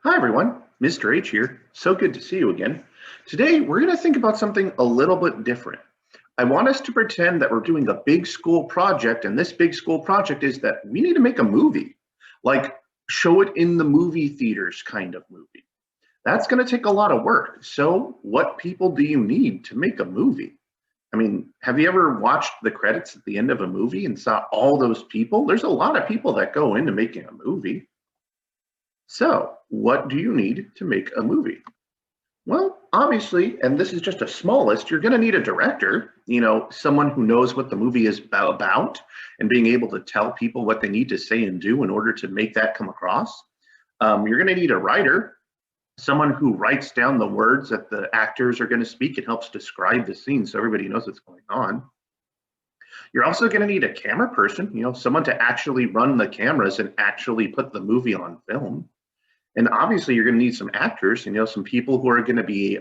Hi everyone, Mr. H here. So good to see you again. Today we're going to think about something a little bit different. I want us to pretend that we're doing a big school project, and this big school project is that we need to make a movie, like show it in the movie theaters kind of movie. That's going to take a lot of work. So what people do you need to make a movie? I mean, have you ever watched the credits at the end of a movie and saw all those people? There's a lot of people that go into making a movie. So, what do you need to make a movie? Well, obviously, and this is just a small list, you're going to need a director, someone who knows what the movie is about and being able to tell people what they need to say and do in order to make that come across. You're going to need a writer, someone who writes down the words that the actors are going to speak and helps describe the scene so everybody knows what's going on. You're also going to need a camera person, someone to actually run the cameras and actually put the movie on film. And obviously, you're going to need some actors, some people who are going to be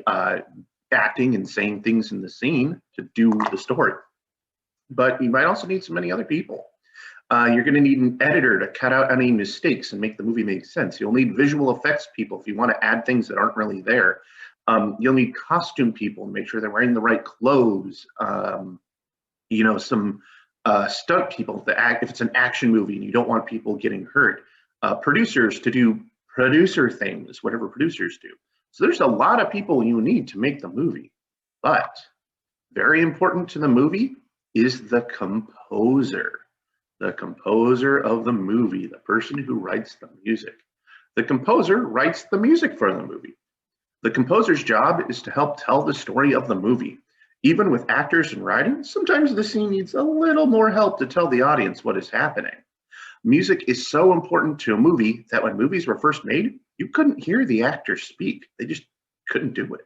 acting and saying things in the scene to do the story. But you might also need so many other people. You're going to need an editor to cut out any mistakes and make the movie make sense. You'll need visual effects people if you want to add things that aren't really there. You'll need costume people and make sure they're wearing the right clothes. Some stunt people if it's an action movie and you don't want people getting hurt. Producers to do producer things, whatever producers do. So there's a lot of people you need to make the movie. But very important to the movie is the composer. The composer of the movie, the person who writes the music. The composer writes the music for the movie. The composer's job is to help tell the story of the movie. Even with actors and writing, sometimes the scene needs a little more help to tell the audience what is happening. Music is so important to a movie that when movies were first made, you couldn't hear the actors speak. They just couldn't do it.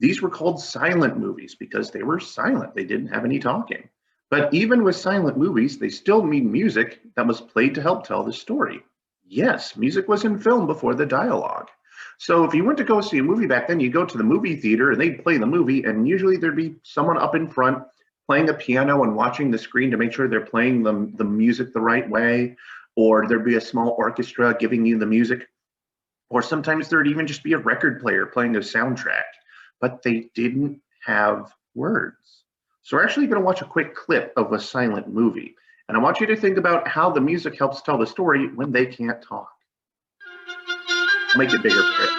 These were called silent movies because they were silent. They didn't have any talking. But even with silent movies, they still need music that was played to help tell the story. Yes, music was in film before the dialogue. So if you went to go see a movie back then, you go to the movie theater and they'd play the movie, and usually there'd be someone up in front playing a piano and watching the screen to make sure they're playing the music the right way, or there'd be a small orchestra giving you the music, or sometimes there'd even just be a record player playing a soundtrack, but they didn't have words. So we're actually going to watch a quick clip of a silent movie, and I want you to think about how the music helps tell the story when they can't talk. I'll make it bigger for it.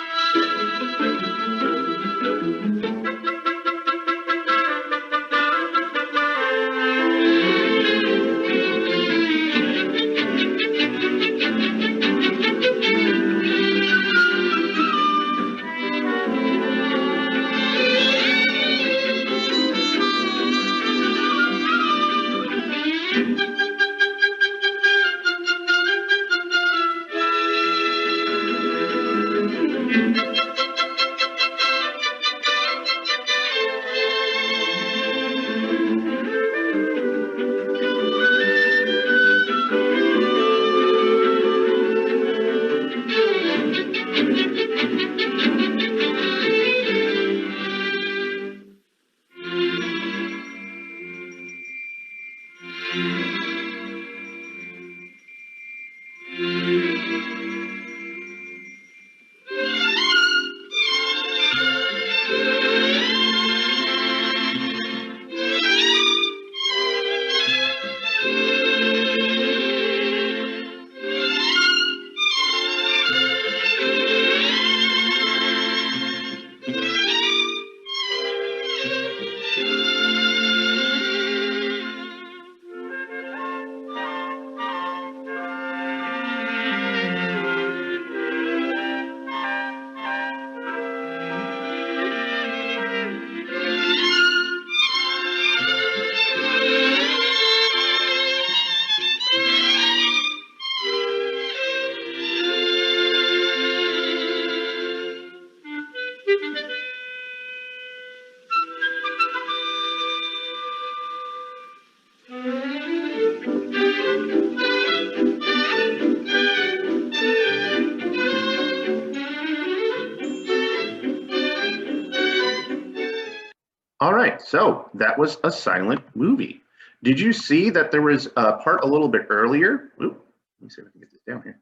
All right, so that was a silent movie. Did you see that there was a part a little bit earlier? Ooh, let me see if I can get this down here.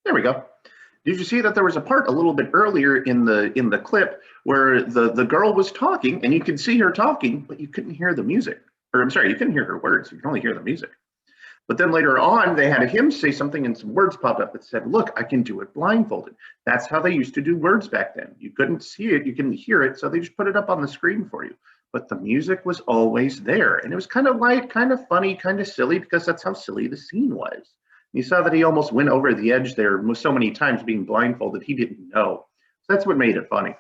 There we go. Did you see that there was a part a little bit earlier in the clip where the girl was talking and you could see her talking, but you couldn't hear the music. Or I'm sorry, you couldn't hear her words. You could only hear the music. But then later on, they had him say something and some words popped up that said, look, I can do it blindfolded. That's how they used to do words back then. You couldn't see it, you couldn't hear it, so they just put it up on the screen for you. But the music was always there. And it was kind of light, kind of funny, kind of silly, because that's how silly the scene was. You saw that he almost went over the edge there so many times being blindfolded, he didn't know. So that's what made it funny.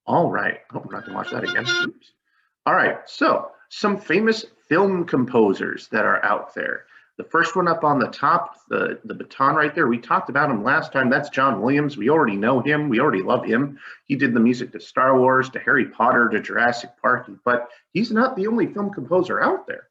All right. Oh, I'm not going to watch that again. Oops. All right. So some famous film composers that are out there. The first one up on the top, the baton right there, we talked about him last time. That's John Williams. We already know him. We already love him. He did the music to Star Wars, to Harry Potter, to Jurassic Park, but he's not the only film composer out there.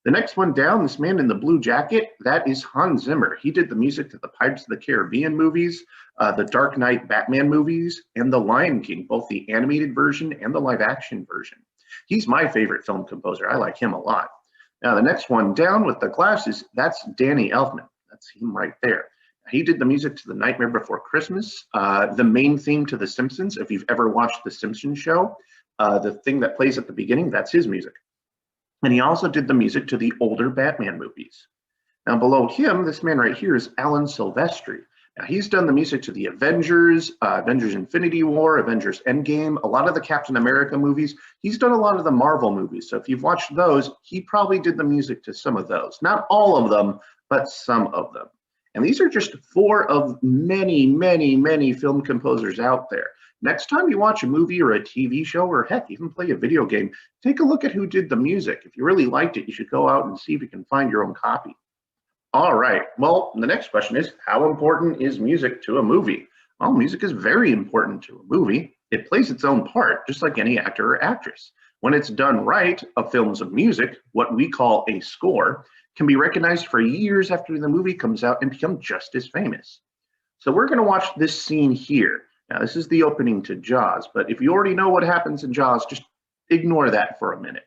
The next one down, this man in the blue jacket, that is Hans Zimmer. He did the music to the Pirates of the Caribbean movies, the Dark Knight Batman movies, and the Lion King, both the animated version and the live action version. He's my favorite film composer. I like him a lot. Now, the next one down with the glasses, that's Danny Elfman. That's him right there. He did the music to The Nightmare Before Christmas, the main theme to The Simpsons. If you've ever watched The Simpsons show, the thing that plays at the beginning, that's his music. And he also did the music to the older Batman movies. Now, below him, this man right here is Alan Silvestri. Now, he's done the music to the Avengers, Avengers Infinity War, Avengers Endgame, a lot of the Captain America movies. He's done a lot of the Marvel movies. So if you've watched those, he probably did the music to some of those. Not all of them, but some of them. And these are just 4 of many, many, many film composers out there. Next time you watch a movie or a TV show, or heck, even play a video game, take a look at who did the music. If you really liked it, you should go out and see if you can find your own copy. All right, well, the next question is, how important is music to a movie? Well, music is very important to a movie. It plays its own part, just like any actor or actress. When it's done right, a film's music, what we call a score, can be recognized for years after the movie comes out and become just as famous. So we're going to watch this scene here. Now, this is the opening to Jaws, but if you already know what happens in Jaws, just ignore that for a minute.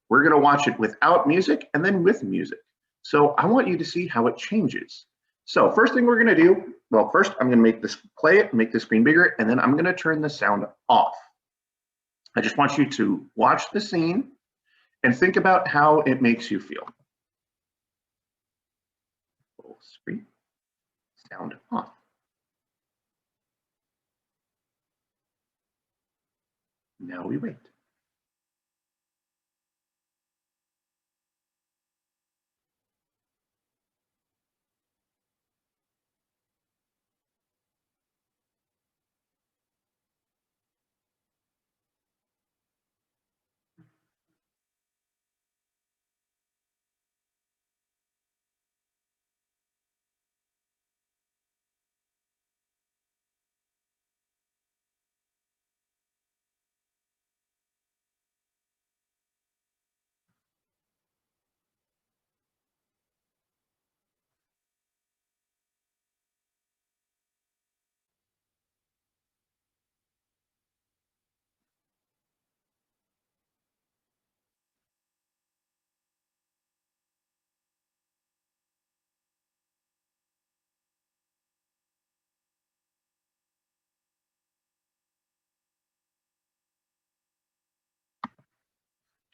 We're going to watch it without music and then with music. So I want you to see how it changes. So first thing we're going to do, well, first I'm going to make this, play it, make the screen bigger, and then I'm going to turn the sound off. I just want you to watch the scene and think about how it makes you feel. Full screen, sound off. Now we wait.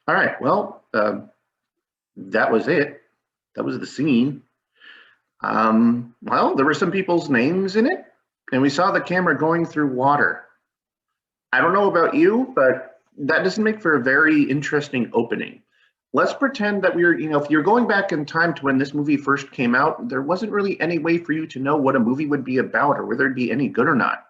All right, well, that was it. That was the scene. Well, there were some people's names in it, and we saw the camera going through water. I don't know about you, but that doesn't make for a very interesting opening. Let's pretend that we're, if you're going back in time to when this movie first came out, there wasn't really any way for you to know what a movie would be about or whether it'd be any good or not.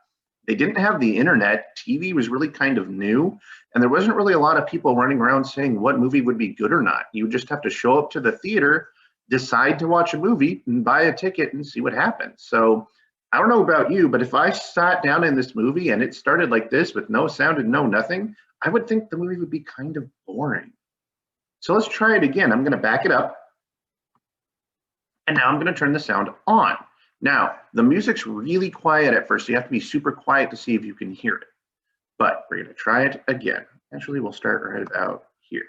They didn't have the internet. TV was really kind of new, and there wasn't really a lot of people running around saying what movie would be good or not. You would just have to show up to the theater, decide to watch a movie, and buy a ticket and see what happens. So I don't know about you, but if I sat down in this movie and it started like this with no sound and no nothing, I would think the movie would be kind of boring. So let's try it again. I'm going to back it up. And now I'm going to turn the sound on. Now, the music's really quiet at first, so you have to be super quiet to see if you can hear it. But we're going to try it again. Actually, we'll start right about here.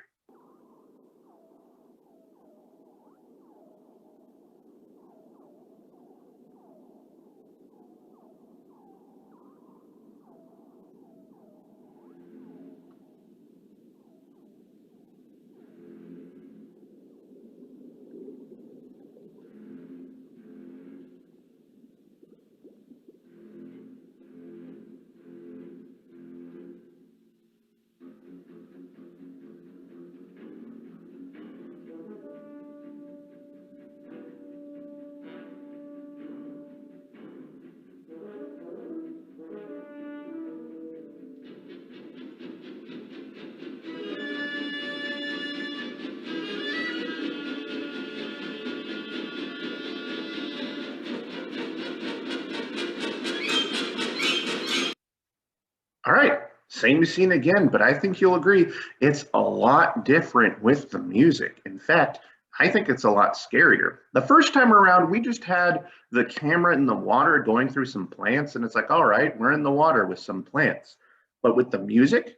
same scene again, but I think you'll agree it's a lot different with the music. In fact, I think it's a lot scarier. The first time around, we just had the camera in the water going through some plants, and it's like, all right, we're in the water with some plants. But with the music,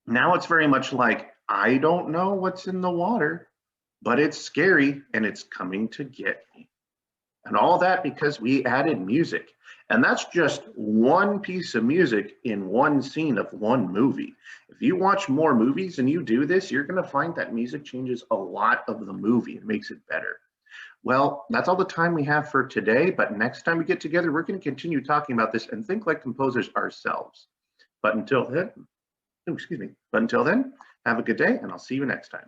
now it's very much like, I don't know what's in the water, but it's scary and it's coming to get me. And all that because we added music. And that's just one piece of music in one scene of one movie. If you watch more movies and you do this, you're going to find that music changes a lot of the movie and makes it better. Well, that's all the time we have for today. But next time we get together, we're going to continue talking about this and think like composers ourselves. But until then, excuse me. But until then, have a good day and I'll see you next time.